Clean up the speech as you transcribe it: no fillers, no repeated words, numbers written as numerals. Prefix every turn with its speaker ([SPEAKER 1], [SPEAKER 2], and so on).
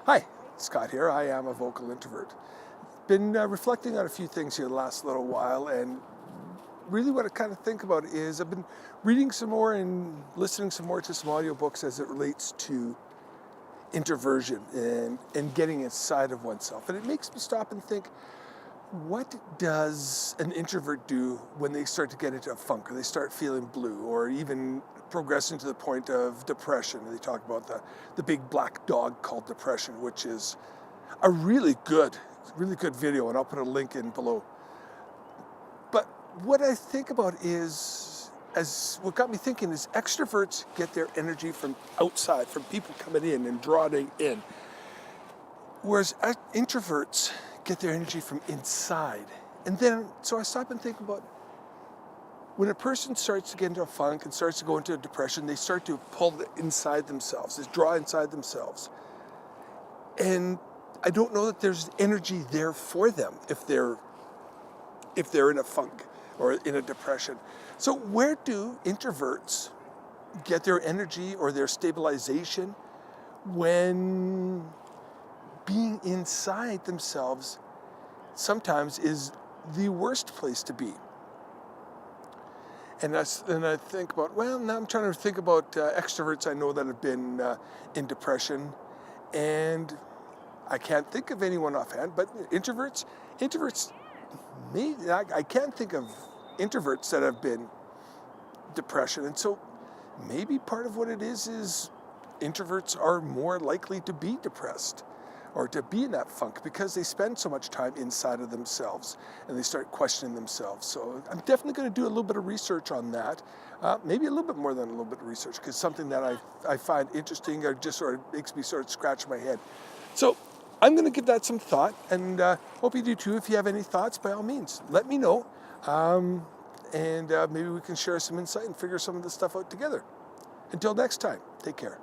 [SPEAKER 1] Hi, Scott here. I am a vocal introvert. Been reflecting on a few things here the last little while, and really what I kind of think about is I've been reading some more and listening some more to some audiobooks as it relates to introversion and getting inside of oneself. And it makes me stop and think, what does an introvert do when they start to get into a funk, or they start feeling blue, or even progressing to the point of depression? They talk about the big black dog called depression, which is a really good video, and I'll put a link in below. But what I think about is, what got me thinking is extroverts get their energy from outside, from people coming in and drawing in, whereas introverts get their energy from inside. And then, so I stop and think about when a person starts to get into a funk and starts to go into a depression, they start to pull inside themselves, they draw inside themselves. And I don't know that there's energy there for them if they're in a funk or in a depression. So where do introverts get their energy or their stabilization when being inside themselves sometimes is the worst place to be? And I think about, well, now I'm trying to think about extroverts I know that have been in depression, and I can't think of anyone offhand, but introverts, I can't think of introverts that have been depression. And so maybe part of what it is introverts are more likely to be depressed or to be in that funk because they spend so much time inside of themselves and they start questioning themselves. So I'm definitely going to do a little bit of research on that, maybe a little bit more than a little bit of research, because something that I find interesting or just sort of makes me sort of scratch my head. So I'm going to give that some thought, and hope you do too. If you have any thoughts, by all means, let me know, and maybe we can share some insight and figure some of this stuff out together. Until next time, take care.